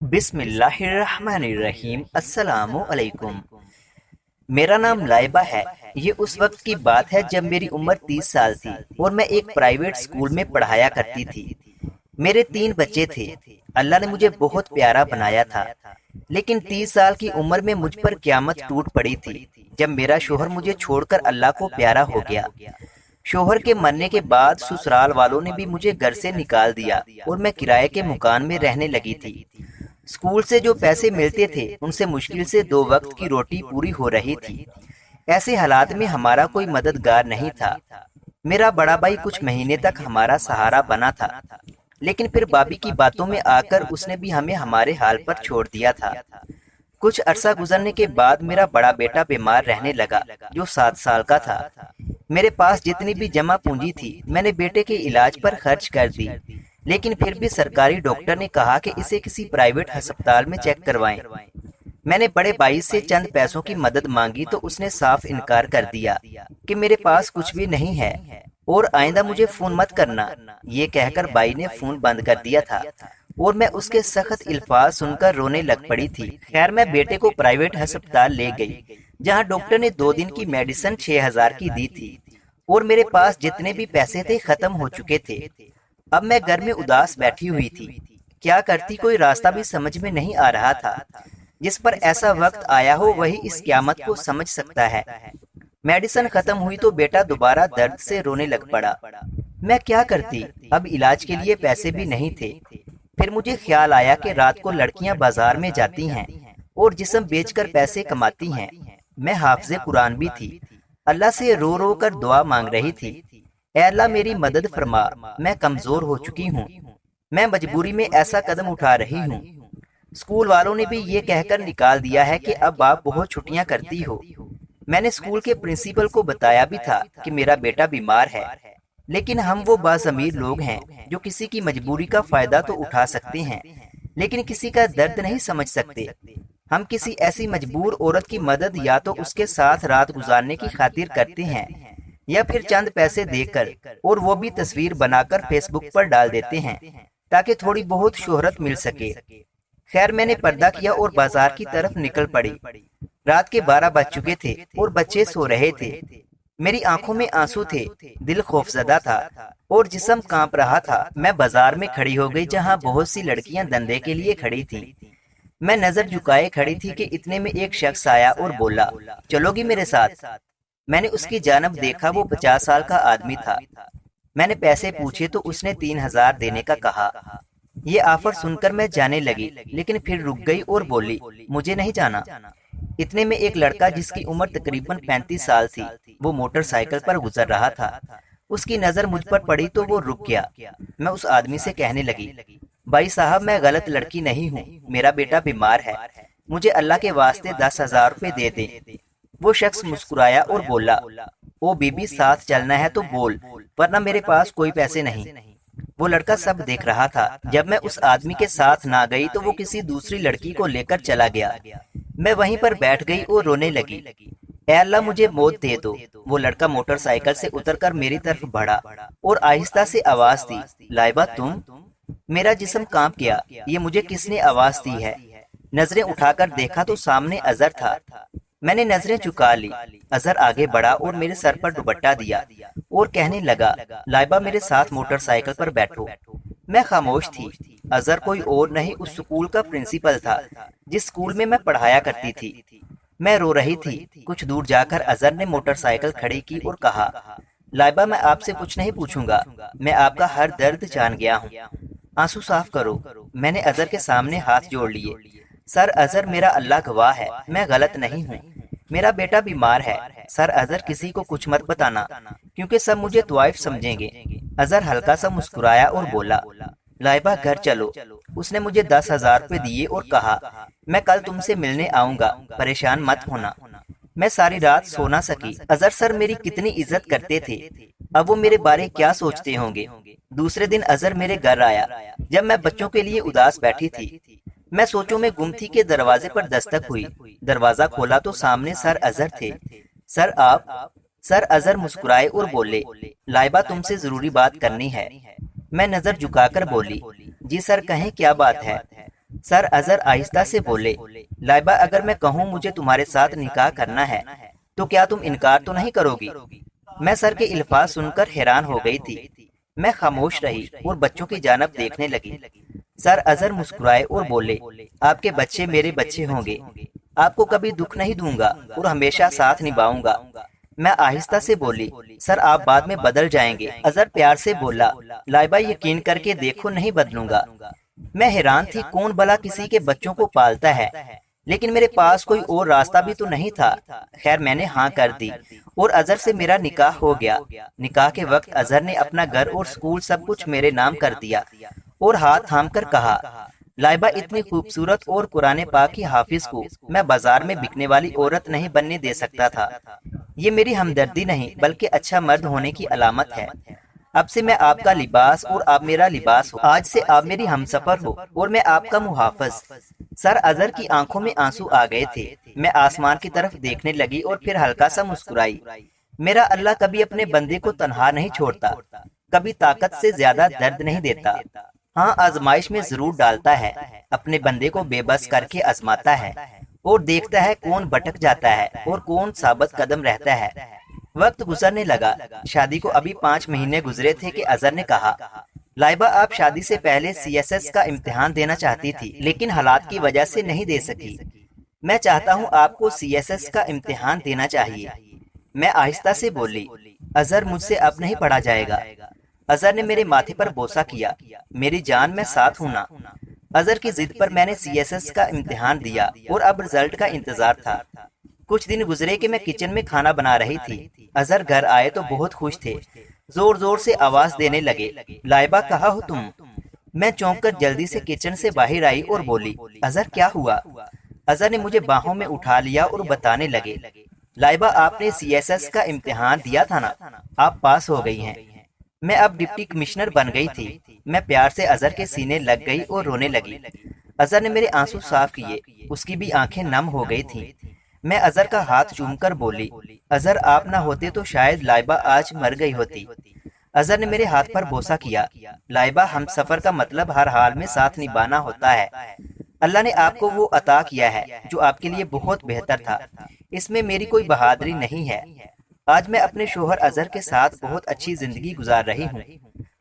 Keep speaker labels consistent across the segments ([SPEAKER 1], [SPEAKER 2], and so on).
[SPEAKER 1] بسم اللہ الرحمن الرحیم۔ السلام علیکم۔ میرا نام لائبہ ہے۔ یہ اس وقت کی بات ہے جب میری عمر 30 سال تھی اور میں ایک پرائیویٹ اسکول میں پڑھایا کرتی تھی۔ میرے 3 بچے تھے۔ اللہ نے مجھے بہت پیارا بنایا تھا، لیکن 30 سال کی عمر میں مجھ پر قیامت ٹوٹ پڑی تھی جب میرا شوہر مجھے چھوڑ کر اللہ کو پیارا ہو گیا۔ شوہر کے مرنے کے بعد سسرال والوں نے بھی مجھے گھر سے نکال دیا اور میں کرائے کے مکان میں رہنے لگی تھی۔ اسکول سے جو پیسے ملتے تھے ان سے مشکل سے 2 وقت کی روٹی پوری ہو رہی تھی۔ ایسے حالات میں ہمارا کوئی مددگار نہیں تھا۔ میرا بڑا بھائی کچھ مہینے تک ہمارا سہارا بنا تھا، لیکن پھر بابی کی باتوں میں آ کر اس نے بھی ہمیں ہمارے حال پر چھوڑ دیا تھا۔ کچھ عرصہ گزرنے کے بعد میرا بڑا بیٹا بیمار رہنے لگا جو 7 سال کا تھا۔ میرے پاس جتنی بھی جمع پونجی تھی میں نے بیٹے کے علاج پر خرچ کر دی، لیکن پھر بھی سرکاری ڈاکٹر نے کہا کہ اسے کسی پرائیویٹ ہسپتال میں چیک کروائیں۔ میں نے بڑے بھائی سے چند پیسوں کی مدد مانگی تو اس نے صاف انکار کر دیا کہ میرے پاس کچھ بھی نہیں ہے اور آئندہ مجھے فون مت کرنا، یہ کہہ کر بھائی نے فون بند کر دیا تھا اور میں اس کے سخت الفاظ سن کر رونے لگ پڑی تھی۔ خیر میں بیٹے کو پرائیویٹ ہسپتال لے گئی جہاں ڈاکٹر نے 2 دن کی میڈیسن 6000 کی دی تھی اور میرے پاس جتنے بھی پیسے تھے ختم ہو چکے تھے۔ اب میں گھر میں اداس بیٹھی ہوئی تھی، کیا کرتی کوئی راستہ بھی سمجھ میں نہیں آ رہا تھا۔ جس پر ایسا وقت آیا ہو وہی اس قیامت کو سمجھ سکتا ہے۔ میڈیسن ختم ہوئی تو بیٹا دوبارہ درد سے رونے لگ پڑا۔ میں کیا کرتی، اب علاج کے لیے پیسے بھی نہیں تھے۔ پھر مجھے خیال آیا کہ رات کو لڑکیاں بازار میں جاتی ہیں اور جسم بیچ کر پیسے کماتی ہیں۔ میں حافظ قرآن بھی تھی، اللہ سے رو رو کر دعا مانگ رہی تھی، اے اللہ میری مدد فرما، میں کمزور ہو چکی ہوں، میں مجبوری میں ایسا قدم اٹھا رہی ہوں۔ اسکول والوں نے بھی یہ کہہ کر نکال دیا ہے کہ اب آپ بہت چھٹیاں کرتی ہو۔ میں نے اسکول کے پرنسپل کو بتایا بھی تھا کہ میرا بیٹا بیمار ہے، لیکن ہم وہ باضمیر لوگ ہیں جو کسی کی مجبوری کا فائدہ تو اٹھا سکتے ہیں لیکن کسی کا درد نہیں سمجھ سکتے۔ ہم کسی ایسی مجبور عورت کی مدد یا تو اس کے ساتھ رات گزارنے کی خاطر کرتے ہیں یا پھر چند پیسے دے کر، اور وہ بھی تصویر بنا کر فیس بک پر ڈال دیتے ہیں تاکہ تھوڑی بہت شہرت مل سکے۔ خیر میں نے پردہ کیا اور بازار کی طرف نکل پڑی۔ رات کے 12 بج چکے تھے اور بچے سو رہے تھے۔ میری آنکھوں میں آنسو تھے، دل خوفزدہ تھا اور جسم کانپ رہا تھا۔ میں بازار میں کھڑی ہو گئی جہاں بہت سی لڑکیاں دندے کے لیے کھڑی تھیں۔ میں نظر جھکائے کھڑی تھی کہ اتنے میں ایک شخص آیا اور بولا، چلو گی میرے ساتھ؟ میں نے اس کی جانب دیکھا، وہ 50 سال کا آدمی تھا۔ میں نے پیسے پوچھے تو اس نے 3000 دینے کا کہا۔ یہ آفر سن کر میں جانے لگی، لیکن پھر رک گئی اور بولی، مجھے نہیں جانا۔ اتنے میں ایک لڑکا جس کی عمر تقریباً 35 سال تھی، وہ موٹر سائیکل پر گزر رہا تھا۔ اس کی نظر مجھ پر پڑی تو وہ رک گیا۔ میں اس آدمی سے کہنے لگی، بھائی صاحب میں غلط لڑکی نہیں ہوں، میرا بیٹا بیمار ہے، مجھے اللہ کے واسطے 10,000 روپے دے دیں۔ وہ شخص مسکرایا اور بولا، او بی بی ساتھ چلنا ہے تو بول، ورنہ میرے پاس کوئی پیسے نہیں۔ وہ لڑکا سب دیکھ رہا تھا۔ جب میں اس آدمی کے ساتھ نہ گئی تو وہ کسی دوسری لڑکی کو لے کر چلا گیا۔ میں وہیں پر بیٹھ گئی اور رونے لگی، اے اللہ مجھے موت دے دو۔ وہ لڑکا موٹر سائیکل سے اتر کر میری طرف بڑھا اور آہستہ سے آواز دی، لائبہ تم؟ میرا جسم کانپ گیا، یہ مجھے کس نے آواز دی ہے؟ نظریں اٹھا کر دیکھا تو سامنے اظہر تھا۔ میں نے نظریں چکا لی۔ اظہر آگے بڑھا اور میرے سر پر دوپٹہ دیا اور کہنے لگا، لائبہ میرے ساتھ موٹر سائیکل پر بیٹھو۔ میں خاموش تھی۔ اظہر کوئی اور نہیں، اس سکول کا پرنسپل تھا جس سکول میں پڑھایا کرتی تھی۔ میں رو رہی تھی۔ کچھ دور جا کر اظہر نے موٹر سائیکل کھڑی کی اور کہا، لائبہ میں آپ سے کچھ نہیں پوچھوں گا، میں آپ کا ہر درد جان گیا ہوں، آنسو صاف کرو۔ میں نے اظہر کے سامنے ہاتھ جوڑ لیے۔ سر اظہر میرا اللہ گواہ ہے، میں غلط نہیں ہوں، میرا بیٹا بیمار ہے۔ سر اظہر کسی کو کچھ مت بتانا کیونکہ سب مجھے طوائف سمجھیں گے۔ اظہر ہلکا سا مسکرایا اور بولا، لائبہ گھر چلو۔ اس نے مجھے 10,000 روپے دیے اور کہا، میں کل تم سے ملنے آؤں گا، پریشان مت ہونا۔ میں ساری رات سو نہ سکی۔ اظہر سر میری کتنی عزت کرتے تھے، اب وہ میرے بارے کیا سوچتے ہوں گے۔ دوسرے دن اظہر میرے گھر آیا جب میں بچوں کے لیے اداس بیٹھی تھی۔ میں سوچوں میں گم تھی کہ دروازے پر دستک ہوئی۔ دروازہ کھولا تو سامنے سر اظہر تھے۔ سر آپ؟ سر اظہر مسکرائے اور بولے، لائبہ تم سے ضروری بات کرنی ہے۔ میں نظر جھکا کر بولی، جی سر کہیں کیا بات ہے؟ سر اظہر آہستہ سے بولے، لائبہ اگر میں کہوں مجھے تمہارے ساتھ نکاح کرنا ہے تو کیا تم انکار تو نہیں کرو گی؟ میں سر کے الفاظ سن کر حیران ہو گئی تھی۔ میں خاموش رہی اور بچوں کی جانب دیکھنے لگی۔ سر اظہر مسکرائے اور بولے، آپ کے بچے میرے بچے ہوں گے، آپ کو کبھی دکھ نہیں دوں گا اور ہمیشہ ساتھ نبھاؤں گا۔ میں آہستہ سے بولی، سر آپ بعد میں بدل جائیں گے۔ اظہر پیار سے بولا، لائبہ یقین کر کے دیکھو نہیں بدلوں گا۔ میں حیران تھی، کون بھلا کسی کے بچوں کو پالتا ہے، لیکن میرے پاس کوئی اور راستہ بھی تو نہیں تھا۔ خیر میں نے ہاں کر دی اور اظہر سے میرا نکاح ہو گیا۔ نکاح کے وقت اظہر نے اپنا گھر اور سکول سب کچھ میرے نام کر دیا اور ہاتھ تھام کر کہا، لائبہ اتنی خوبصورت اور قرآن پاک کی حافظ کو میں بازار میں بکنے والی عورت نہیں بننے دے سکتا تھا۔ یہ میری ہمدردی نہیں بلکہ اچھا مرد ہونے کی علامت ہے۔ اب سے میں آپ کا لباس اور آپ میرا لباس ہو، آج سے آپ میری ہمسفر ہو اور میں آپ کا محافظ۔ سر اظہر کی آنکھوں میں آنسو آ گئے تھے۔ میں آسمان کی طرف دیکھنے لگی اور پھر ہلکا سا مسکرائی۔ میرا اللہ کبھی اپنے بندے کو تنہا نہیں چھوڑتا، کبھی طاقت سے زیادہ درد نہیں دیتا۔ ہاں آزمائش میں ضرور ڈالتا ہے، اپنے بندے کو بے بس کر کے آزماتا ہے اور دیکھتا ہے کون بھٹک جاتا ہے اور کون ثابت قدم رہتا ہے۔ وقت گزرنے لگا، شادی کو ابھی 5 مہینے گزرے تھے کہ اظہر نے کہا، لائبہ آپ شادی سے پہلے CSS کا امتحان دینا چاہتی تھی لیکن حالات کی وجہ سے نہیں دے سکی۔ میں چاہتا ہوں آپ کو CSS کا امتحان دینا چاہیے۔ میں آہستہ سے بولی، اظہر مجھ سے اب نہیں پڑھا جائے گا۔ اظہر نے میرے ماتھے پر بوسہ کیا، میری جان میں ساتھ ہوں نا۔ اظہر کی ضد پر میں نے CSS کا امتحان دیا اور اب رزلٹ کا انتظار تھا۔ کچھ دن گزرے کہ میں کچن میں کھانا بنا رہی تھی۔ اظہر گھر آئے تو بہت خوش تھے، زور زور سے آواز دینے لگے، لائبہ کہاں ہو تم؟ میں چونک کر جلدی سے کچن سے باہر آئی اور بولی، اظہر کیا ہوا؟ اظہر نے مجھے باہوں میں اٹھا لیا اور بتانے لگے، لائبہ آپ نے CSS کا امتحان دیا تھا نا، آپ پاس ہو گئی ہیں۔ میں اب ڈپٹی کمشنر بن گئی تھی۔ میں پیار سے اظہر کے سینے لگ گئی اور رونے لگی۔ اظہر نے میرے آنسو صاف کیے، اس کی بھی آنکھیں نم ہو گئی تھیں۔ میں اظہر کا ہاتھ چوم کر بولی، اظہر آپ نہ ہوتے تو شاید لائبہ آج مر گئی ہوتی۔ اظہر نے میرے ہاتھ پر بوسہ کیا، لائبہ ہم سفر کا مطلب ہر حال میں ساتھ نبھانا ہوتا ہے۔ اللہ نے آپ کو وہ عطا کیا ہے جو آپ کے لیے بہت بہتر تھا، اس میں میری کوئی بہادری نہیں ہے۔ آج میں اپنے شوہر اظہر کے ساتھ بہت اچھی زندگی گزار رہی ہوں،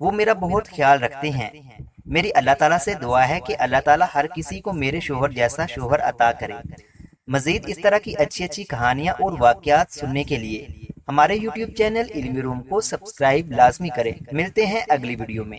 [SPEAKER 1] وہ میرا بہت خیال رکھتے ہیں۔ میری اللہ تعالیٰ سے دعا ہے کہ اللہ تعالیٰ ہر کسی کو میرے شوہر جیسا شوہر عطا کرے۔ مزید اس طرح کی اچھی اچھی کہانیاں اور واقعات سننے کے لیے ہمارے YouTube چینل علمی روم کو سبسکرائب لازمی کریں۔ ملتے ہیں اگلی ویڈیو میں۔